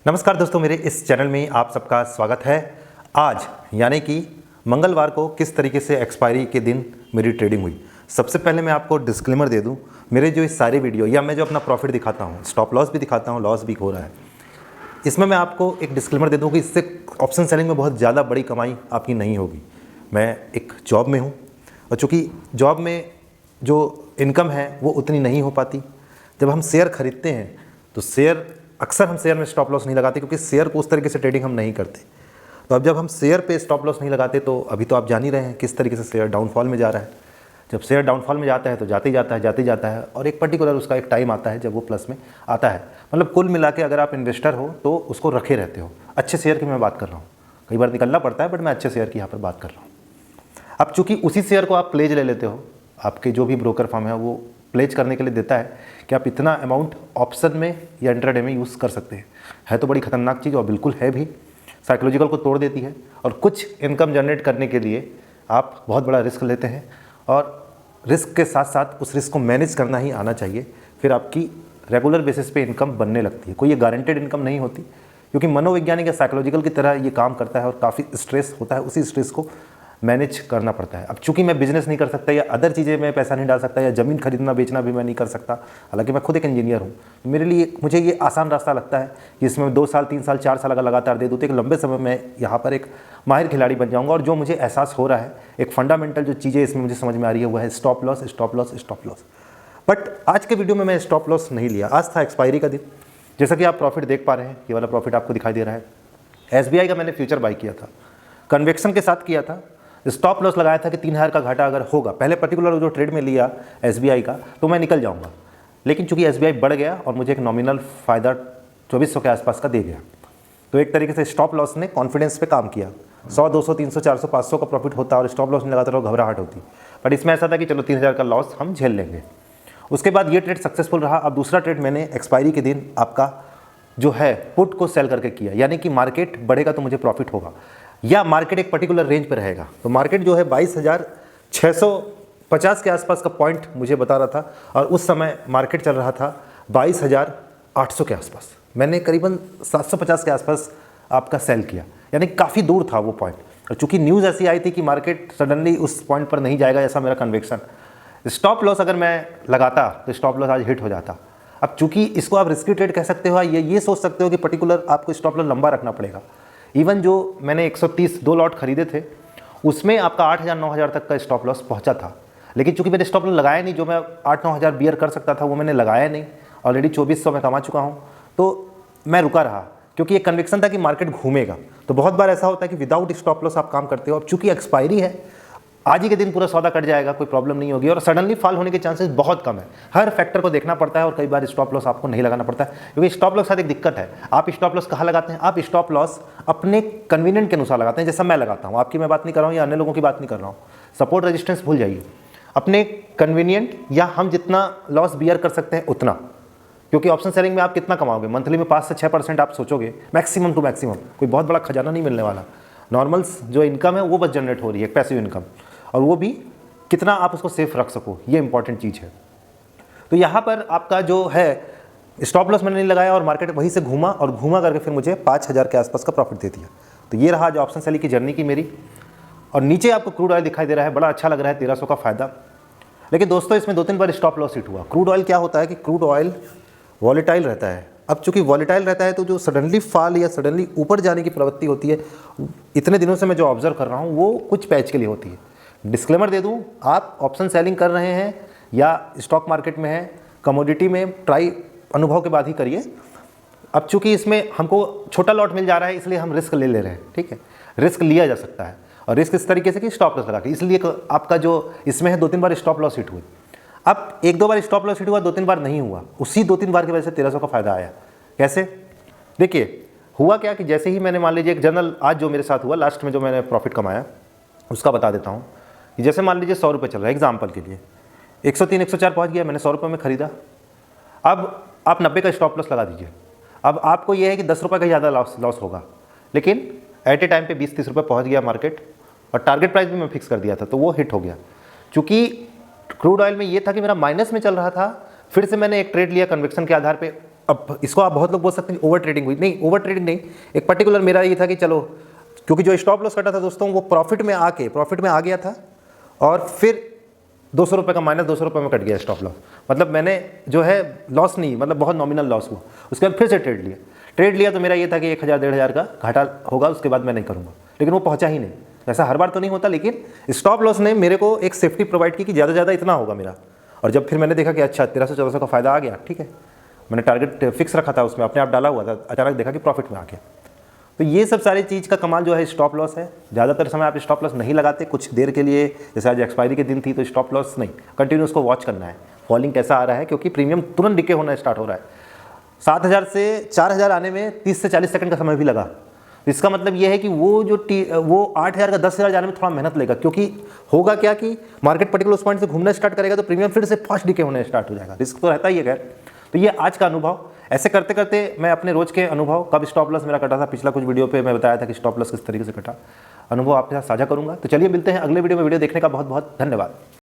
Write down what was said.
नमस्कार दोस्तों, मेरे इस चैनल में आप सबका स्वागत है। आज यानी कि मंगलवार को किस तरीके से एक्सपायरी के दिन मेरी ट्रेडिंग हुई। सबसे पहले मैं आपको डिस्क्लेमर दे दूं, मेरे जो इस सारी वीडियो या मैं जो अपना प्रॉफिट दिखाता हूं, स्टॉप लॉस भी दिखाता हूं, लॉस भी हो रहा है, इसमें मैं आपको एक डिस्क्लेमर दे दूं कि इससे ऑप्शन सेलिंग में बहुत ज़्यादा बड़ी कमाई आपकी नहीं होगी। मैं एक जॉब में हूँ और चूँकि जॉब में जो इनकम है वो उतनी नहीं हो पाती। जब हम शेयर खरीदते हैं तो अक्सर हम शेयर में स्टॉप लॉस नहीं लगाते, क्योंकि शेयर को उस तरीके से ट्रेडिंग हम नहीं करते। तो अब जब हम शेयर पे स्टॉप लॉस नहीं लगाते तो अभी तो आप जान ही रहे हैं किस तरीके से शेयर डाउनफॉल में जा रहा है। जब शेयर डाउनफॉल में जाता है तो जाते ही जाता है और एक पर्टिकुलर उसका एक टाइम आता है जब वो प्लस में आता है। मतलब कुल मिला के अगर आप इन्वेस्टर हो तो उसको रखे रहते हो। अच्छे शेयर की मैं बात कर रहा हूँ, कई बार निकलना पड़ता है, बट मैं अच्छे शेयर की यहाँ पर बात कर रहा हूँ। अब चूँकि उसी शेयर को आप प्लेज ले लेते हो, आपके जो भी ब्रोकर फर्म है वो प्लेज करने के लिए देता है कि आप इतना अमाउंट ऑप्शन में या इंट्राडे में यूज़ कर सकते हैं। है तो बड़ी खतरनाक चीज़ और बिल्कुल है भी, साइकोलॉजिकल को तोड़ देती है और कुछ इनकम जनरेट करने के लिए आप बहुत बड़ा रिस्क लेते हैं और रिस्क के साथ साथ उस रिस्क को मैनेज करना ही आना चाहिए। फिर आपकी रेगुलर बेसिस पे इनकम बनने लगती है। कोई ये गारंटेड इनकम नहीं होती, क्योंकि मनोवैज्ञानिक या साइकोलॉजिकल की तरह ये काम करता है और काफ़ी स्ट्रेस होता है, उसी स्ट्रेस को मैनेज करना पड़ता है। अब चूंकि मैं बिजनेस नहीं कर सकता या अदर चीज़ें में पैसा नहीं डाल सकता या ज़मीन खरीदना बेचना भी मैं नहीं कर सकता, हालांकि मैं खुद एक इंजीनियर हूँ, तो मेरे लिए मुझे ये आसान रास्ता लगता है कि इसमें 2 साल 3 साल 4 साल अगर लगातार दे दूँ तो एक लंबे समय में यहाँ पर एक माहिर खिलाड़ी बन जाऊँगा। और जो मुझे एहसास हो रहा है, एक फंडामेंटल जो चीज़ें इसमें मुझे समझ में आ रही है वो है stop loss, stop loss, stop loss. But आज के वीडियो में मैं स्टॉप लॉस नहीं लिया। आज था एक्सपायरी का दिन। जैसा कि आप प्रॉफिट देख पा रहे हैं, ये वाला प्रॉफिट आपको दिखाई दे रहा है। SBI का मैंने फ्यूचर बाई किया था, कन्वेक्शन के साथ किया था। स्टॉप लॉस लगाया था कि 3000 का घाटा अगर होगा, पहले पर्टिकुलर जो ट्रेड में लिया SBI का, तो मैं निकल जाऊंगा। लेकिन चूंकि SBI बढ़ गया और मुझे एक नॉमिनल फ़ायदा 2400 के आसपास का दे गया, तो एक तरीके से स्टॉप लॉस ने कॉन्फिडेंस पे काम किया। 100, 200, 300, 400, 500 का प्रॉफिट होता और स्टॉप लॉस नहीं लगाता तो घबराहट होती। बट इसमें ऐसा था कि चलो 3000 का लॉस हम झेल लेंगे। उसके बाद ये ट्रेड सक्सेसफुल रहा। अब दूसरा ट्रेड मैंने एक्सपायरी के दिन आपका जो है पुट को सेल करके किया, यानी कि मार्केट बढ़ेगा तो मुझे प्रॉफिट होगा या मार्केट एक पर्टिकुलर रेंज पर रहेगा। तो मार्केट जो है 22,650 के आसपास का पॉइंट मुझे बता रहा था और उस समय मार्केट चल रहा था 22,800 के आसपास। मैंने करीबन 750 के आसपास आपका सेल किया, यानी काफ़ी दूर था वो पॉइंट। और चूँकि न्यूज़ ऐसी आई थी कि मार्केट सडनली उस पॉइंट पर नहीं जाएगा, ऐसा मेरा कन्विक्शन। स्टॉप लॉस अगर मैं लगाता तो स्टॉप लॉस आज हिट हो जाता। अब चूँकि इसको आप रिस्की ट्रेड कह सकते हो, ये सोच सकते हो कि पर्टिकुलर आपको स्टॉप लॉस लंबा रखना पड़ेगा। इवन जो मैंने 130 2 लॉट खरीदे थे उसमें आपका 8,000 9,000 तक का स्टॉप लॉस पहुंचा था। लेकिन चूंकि मैंने स्टॉप लॉस लगाया नहीं, जो मैं 8-9 हज़ार बियर कर सकता था वो मैंने लगाया नहीं। ऑलरेडी 2400 में कमा चुका हूं, तो मैं रुका रहा, क्योंकि एक कन्विक्शन था कि मार्केट घूमेगा। तो बहुत बार ऐसा होता है कि विदाउट स्टॉप लॉस आप काम करते हो। अब चूंकि एक्सपायरी है, आज ही के दिन पूरा सौदा कट जाएगा, कोई प्रॉब्लम नहीं होगी और सडनली फॉल होने के चांसेस बहुत कम है। हर फैक्टर को देखना पड़ता है और कई बार स्टॉप लॉस आपको नहीं लगाना पड़ता है, क्योंकि स्टॉप लॉस के साथ एक दिक्कत है। आप स्टॉप लॉस कहाँ लगाते हैं? आप स्टॉप लॉस अपने कन्वीनियंट के अनुसार लगाते हैं, जैसा मैं लगाता हूँ। आपकी मैं बात नहीं कर रहा हूँ या अन्य लोगों की बात नहीं कर रहा हूँ। सपोर्ट रेजिस्टेंस भूल जाइए, अपने कन्वीनियंट या हम जितना लॉस बियर कर सकते हैं उतना, क्योंकि ऑप्शन सेलिंग में आप कितना कमाओगे? मंथली में 5 से 6% आप सोचोगे मैक्सिमम टू मैक्सिमम। कोई बहुत बड़ा खजाना नहीं मिलने वाला। नॉर्मल्स जो इनकम है वो बस जनरेट हो रही है, पैसिव इनकम, और वो भी कितना आप उसको सेफ रख सको, ये इंपॉर्टेंट चीज़ है। तो यहाँ पर आपका जो है स्टॉप लॉस मैंने नहीं लगाया और मार्केट वहीं से घूमा और घूमा करके फिर मुझे 5,000 के आसपास का प्रॉफिट दे दिया। तो ये रहा जो ऑप्शन सेलिंग की जर्नी की मेरी। और नीचे आपको क्रूड ऑयल दिखाई दे रहा है, बड़ा अच्छा लग रहा है, 1300 का फायदा। लेकिन दोस्तों इसमें 2-3 बार स्टॉप लॉस हिट हुआ। क्रूड ऑयल क्या होता है कि क्रूड ऑयल वॉलेटाइल रहता है। अब चूंकि वॉलेटाइल रहता है तो जो सडनली फॉल या सडनली ऊपर जाने की प्रवृत्ति होती है, इतने दिनों से मैं जो ऑब्जर्व कर रहा हूँ वो कुछ पैच के लिए होती है। डिस्क्लेमर दे दूं, आप ऑप्शन सेलिंग कर रहे हैं या स्टॉक मार्केट में हैं, कमोडिटी में ट्राई अनुभव के बाद ही करिए। अब चूंकि इसमें हमको छोटा लॉट मिल जा रहा है इसलिए हम रिस्क ले रहे हैं, ठीक है। रिस्क लिया जा सकता है और रिस्क इस तरीके से कि स्टॉप लॉस लगा के, इसलिए आपका जो इसमें है 2-3 बार स्टॉप लॉस हिट हुई। अब 1-2 बार स्टॉप लॉस हिट हुआ, 2-3 बार नहीं हुआ। उसी 2-3 बार की वजह से 1300 का फायदा आया। कैसे? देखिए हुआ क्या कि जैसे ही मैंने मान लीजिए एक जनरल आज जो मेरे साथ हुआ, लास्ट में जो मैंने प्रॉफिट कमाया उसका बता देता हूँ। जैसे मान लीजिए 100 रुपये चल रहा है एग्जाम्पल के लिए, 103 104 पहुँच गया, मैंने 100 रुपये में खरीदा। अब आप 90 का स्टॉप लॉस लगा दीजिए। अब आपको ये है कि 10 रुपये का ज़्यादा लॉस होगा, लेकिन एट ए टाइम पे 20-30 रुपये पहुँच गया मार्केट और टारगेट प्राइस भी मैं फिक्स कर दिया था, तो वो हिट हो गया। चूँकि क्रूड ऑयल में ये था कि मेरा माइनस में चल रहा था, फिर से मैंने एक ट्रेड लिया कन्विक्शन के आधार पे, अब इसको आप बहुत लोग बोल सकते हैं ओवर ट्रेडिंग हुई, नहीं ओवर ट्रेडिंग नहीं, एक पर्टिकुलर मेरा ये था कि चलो, क्योंकि जो स्टॉप लॉस कटा था दोस्तों वो प्रॉफिट में आ गया था और फिर 200 रुपये का माइनस 200 रुपये में कट गया स्टॉप लॉस। मतलब मैंने जो है लॉस नहीं, मतलब बहुत नॉमिनल लॉस हुआ। उसके बाद फिर से ट्रेड लिया तो मेरा ये था कि 1000 1500 का घाटा होगा, उसके बाद मैं नहीं करूँगा, लेकिन वो पहुँचा ही नहीं। ऐसा हर बार तो नहीं होता, लेकिन स्टॉप लॉस ने मेरे को एक सेफ्टी प्रोवाइड की कि ज़्यादा ज़्यादा इतना होगा मेरा। और जब फिर मैंने देखा कि अच्छा 1300-1400 का फ़ायदा आ गया, ठीक है, मैंने टारगेट फिक्स रखा था, उसमें अपने आप डाला हुआ था, अचानक देखा कि प्रॉफिट में आ गया। तो ये सब सारी चीज़ का कमाल जो है स्टॉप लॉस है। ज़्यादातर समय आप स्टॉप लॉस नहीं लगाते, कुछ देर के लिए, जैसे आज एक्सपायरी के दिन थी तो स्टॉप लॉस नहीं, कंटिन्यू उसको वॉच करना है फॉलिंग कैसा आ रहा है, क्योंकि प्रीमियम तुरंत डिके होना स्टार्ट हो रहा है। 7000 से 4000 आने में 30 से 40 सेकंड का समय भी लगा। इसका मतलब ये है कि वो 8000 का 10,000 जाने में थोड़ा मेहनत लेगा, क्योंकि होगा क्या कि मार्केट पर्टिकुलर उस पॉइंट से घूमना स्टार्ट करेगा तो प्रीमियम फिर से फास्ट डिके होने स्टार्ट हो जाएगा। रिस्क तो रहता ही है खैर। तो ये आज का अनुभव। ऐसे करते करते मैं अपने रोज के अनुभव, कब स्टॉप लॉस मेरा कटा था, पिछला कुछ वीडियो पे मैं बताया था कि स्टॉप लॉस किस तरीके से कटा, अनुभव आपके साथ साझा करूंगा। तो चलिए मिलते हैं अगले वीडियो में। वीडियो देखने का बहुत बहुत धन्यवाद।